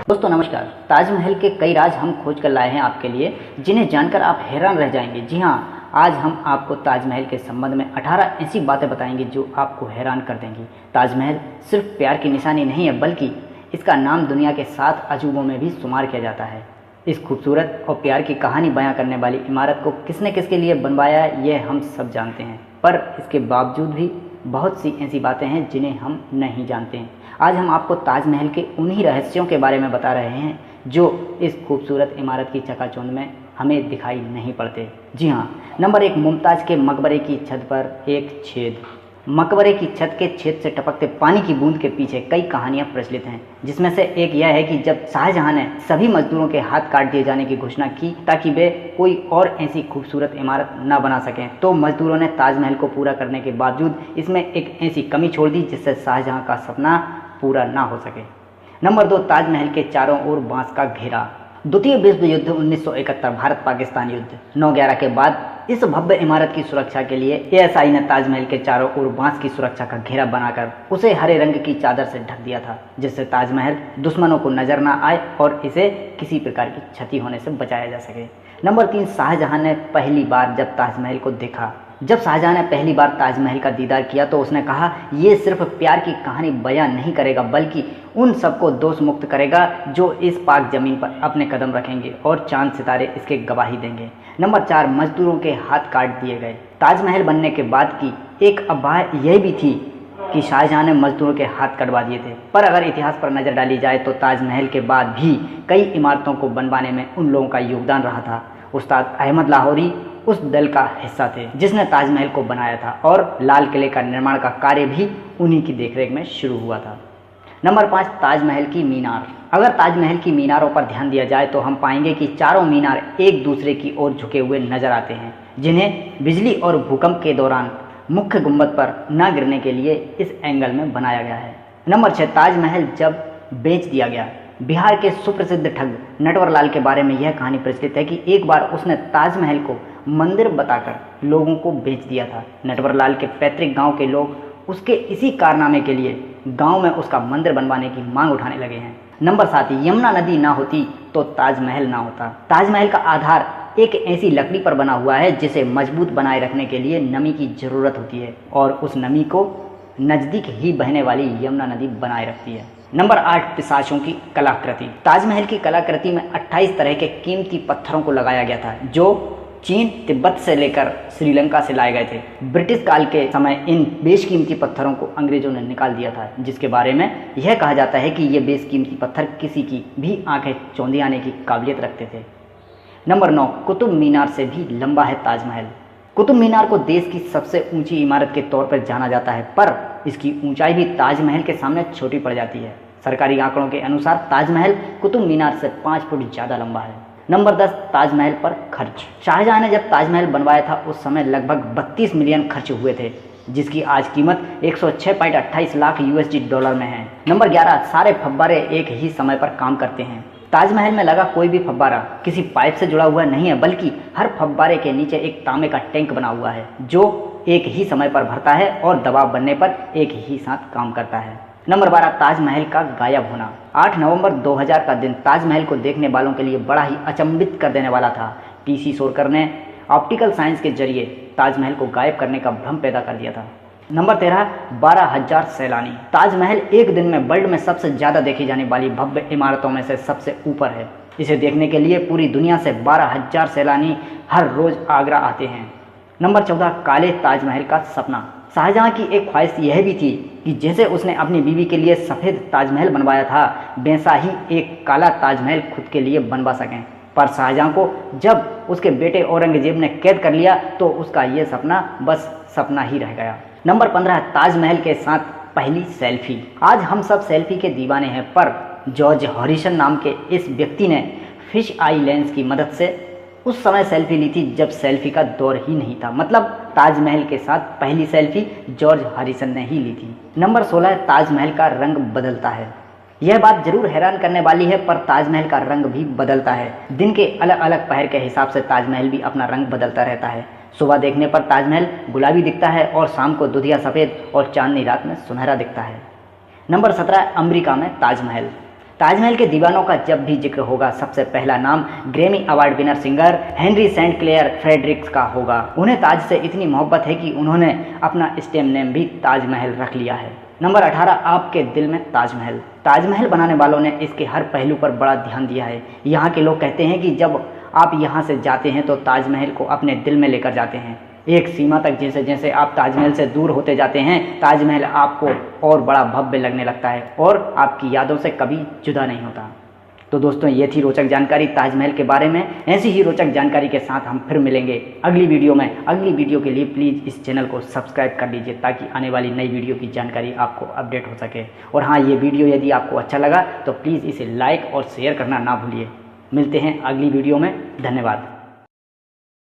दोस्तों नमस्कार। ताजमहल के कई राज हम खोज कर लाए हैं आपके लिए, जिन्हें जानकर आप हैरान रह जाएंगे। जी हाँ, आज हम आपको ताजमहल के संबंध में 18 ऐसी बातें बताएंगे जो आपको हैरान कर देंगी। ताजमहल सिर्फ प्यार की निशानी नहीं है, बल्कि इसका नाम दुनिया के 7 अजूबों में भी शुमार किया जाता है। इस खूबसूरत और प्यार की कहानी बयां करने वाली इमारत को किसने किसके लिए बनवाया, यह हम सब जानते हैं, पर इसके बावजूद भी बहुत सी ऐसी बातें हैं जिन्हें हम नहीं जानते हैं। आज हम आपको ताजमहल के उन्हीं रहस्यों के बारे में बता रहे हैं जो इस खूबसूरत इमारत की चकाचौंध में हमें दिखाई नहीं पड़ते। जी हाँ, नंबर 1, मुमताज़ के मकबरे की छत पर एक छेद। मकबरे की छत के छेद से टपकते पानी की बूंद के पीछे कई कहानियां प्रचलित हैं, जिसमें से एक यह है कि जब शाहजहां ने सभी मजदूरों के हाथ काट दिए जाने की घोषणा की ताकि वे कोई और ऐसी खूबसूरत इमारत न बना सकें, तो मजदूरों ने ताजमहल को पूरा करने के बावजूद इसमें एक ऐसी कमी छोड़ दी जिससे शाहजहां का सपना पूरा ना हो सके। नंबर 2, ताजमहल के चारों ओर बांस का घेरा। द्वितीय विश्व युद्ध 1971 भारत पाकिस्तान युद्ध 9/11 के बाद इस भव्य इमारत की सुरक्षा के लिए एएसआई ने ताजमहल के चारों ओर बांस की सुरक्षा का घेरा बनाकर उसे हरे रंग की चादर से ढक दिया था, जिससे ताजमहल दुश्मनों को नजर न आए और इसे किसी प्रकार की क्षति होने से बचाया जा सके। नंबर 3, शाहजहां ने पहली बार जब ताजमहल को देखा। जब शाहजहां ने पहली बार ताजमहल का दीदार किया तो उसने कहा, ये सिर्फ प्यार की कहानी बयां नहीं करेगा, बल्कि उन सबको दोष मुक्त करेगा जो इस पाक जमीन पर अपने कदम रखेंगे और चांद सितारे इसके गवाही देंगे। नंबर 4, मजदूरों के हाथ काट दिए गए। ताजमहल बनने के बाद की एक अफवाह यह भी थी कि शाहजहां ने मजदूरों के हाथ कटवा दिए थे, पर अगर इतिहास पर नजर डाली जाए तो ताजमहल के बाद भी कई इमारतों को बनवाने में उन लोगों का योगदान रहा था। उस्ताद अहमद लाहौरी उस दल का हिस्सा थे जिसने ताजमहल को बनाया था, और लाल किले का निर्माण का कार्य भी उन्हीं की देखरेख में शुरू हुआ था। नंबर 5, ताजमहल की मीनार। अगर ताजमहल की मीनारों पर ध्यान दिया जाए तो हम पाएंगे कि चारों मीनार एक दूसरे की ओर झुके हुए नजर आते हैं, जिन्हें बिजली और भूकंप के दौरान मुख्य गुंबद पर न गिरने के लिए इस एंगल में बनाया गया है। नंबर 6, ताजमहल जब बेच दिया गया। बिहार के सुप्रसिद्ध ठग नटवरलाल के बारे में यह कहानी प्रचलित है कि एक बार उसने ताजमहल को मंदिर बताकर लोगों को बेच दिया था। नटवरलाल के पैतृक गांव के लोग उसके इसी कारनामे के लिए गांव में उसका मंदिर बनवाने की मांग उठाने लगे हैं। नंबर 7, यमुना नदी ना होती तो ताजमहल ना होता। ताजमहल का आधार एक ऐसी लकड़ी पर बना हुआ है जिसे मजबूत बनाए रखने के लिए नमी की जरूरत होती है, और उस नमी को नजदीक ही बहने वाली यमुना नदी बनाए रखती है। नंबर 8, पिशाचों की कलाकृति। ताजमहल की कलाकृति में 28 तरह के कीमती पत्थरों को लगाया गया था, जो चीन, तिब्बत से लेकर श्रीलंका से लाए गए थे। ब्रिटिश काल के समय इन बेशकीमती पत्थरों को अंग्रेजों ने निकाल दिया था, जिसके बारे में यह कहा जाता है कि ये बेशकीमती पत्थर किसी की भी आंखें चौंधी आने की काबिलियत रखते थे। नंबर 9, कुतुब मीनार से भी लंबा है ताजमहल। कुतुब मीनार को देश की सबसे ऊंची इमारत के तौर पर जाना जाता है, पर इसकी ऊंचाई भी ताजमहल के सामने छोटी पड़ जाती है। सरकारी आंकड़ों के अनुसार ताजमहल कुतुब मीनार से 5 फुट ज़्यादा लंबा है। नंबर 10, ताजमहल पर खर्च। शाहजहां ने जब ताजमहल बनवाया था उस समय लगभग 32 मिलियन खर्च हुए थे, जिसकी आज कीमत 106.28 लाख USD डॉलर में है। नंबर 11, सारे फव्वारे एक ही समय पर काम करते हैं। ताजमहल में लगा कोई भी फव्वारा किसी पाइप से जुड़ा हुआ नहीं है, बल्कि हर फव्वारे के नीचे एक तांबे का टैंक बना हुआ है जो एक ही समय पर भरता है और दबाव बनने पर एक ही साथ काम करता है। नंबर 12, ताजमहल का गायब होना। 8 नवंबर 2000 का दिन ताजमहल को देखने वालों के लिए बड़ा ही अचंभित कर देने वाला था। PC शोरकर ने ऑप्टिकल साइंस के जरिए ताजमहल को गायब करने का भ्रम पैदा कर दिया था। नंबर 13, 12,000 सैलानी। ताजमहल एक दिन में वर्ल्ड में सबसे ज़्यादा देखी जाने वाली भव्य इमारतों में से सबसे ऊपर है। इसे देखने के लिए पूरी दुनिया से 12,000 सैलानी हर रोज़ आगरा आते हैं। नंबर 14, काले ताजमहल का सपना। शाहजहां की एक ख्वाहिश यह भी थी कि जैसे उसने अपनी बीवी के लिए सफ़ेद ताजमहल बनवाया था, वैसा ही एक काला ताजमहल खुद के लिए बनवा सकें। पर शाहजहां को जब उसके बेटे औरंगजेब ने कैद कर लिया तो उसका यह सपना बस सपना ही रह गया। नंबर 15, ताजमहल के साथ पहली सेल्फी। आज हम सब सेल्फी के दीवाने हैं, पर जॉर्ज हॉरिसन नाम के इस व्यक्ति ने फिश आई लेंस की मदद से उस समय सेल्फी ली थी जब सेल्फी का दौर ही नहीं था। मतलब ताजमहल के साथ पहली सेल्फी जॉर्ज हॉरिसन ने ही ली थी। नंबर 16, ताजमहल का रंग बदलता है। यह बात जरूर हैरान करने वाली है, पर ताजमहल का रंग भी बदलता है। दिन के अलग अलग पहर के हिसाब से ताजमहल भी अपना रंग बदलता रहता है। सुबह देखने पर ताजमहल गुलाबी दिखता है और शाम को दुधिया सफ़ेद और चांदनी रात में सुनहरा दिखता है। नंबर 17, अमेरिका में ताजमहल। ताजमहल के दीवानों का जब भी जिक्र होगा सबसे पहला नाम Grammy award winner singer Henry Saint Claire Fredericks का होगा। उन्हें ताज से इतनी मोहब्बत है कि उन्होंने अपना स्टेम नेम भी ताजमहल रख लिया है। नंबर 18, आपके दिल में ताजमहल। ताजमहल बनाने वालों ने इसके हर पहलू पर बड़ा ध्यान दिया है। यहाँ के लोग कहते हैं कि जब आप यहाँ से जाते हैं तो ताजमहल को अपने दिल में लेकर जाते हैं। एक सीमा तक जैसे जैसे आप ताजमहल से दूर होते जाते हैं, ताजमहल आपको और बड़ा भव्य लगने लगता है और आपकी यादों से कभी जुदा नहीं होता। तो दोस्तों, ये थी रोचक जानकारी ताजमहल के बारे में। ऐसी ही रोचक जानकारी के साथ हम फिर मिलेंगे अगली वीडियो में। अगली वीडियो के लिए प्लीज़ इस चैनल को सब्सक्राइब कर लीजिए ताकि आने वाली नई वीडियो की जानकारी आपको अपडेट हो सके। और हाँ, ये वीडियो यदि आपको अच्छा लगा तो प्लीज़ इसे लाइक और शेयर करना ना भूलिए। मिलते हैं अगली वीडियो में। धन्यवाद।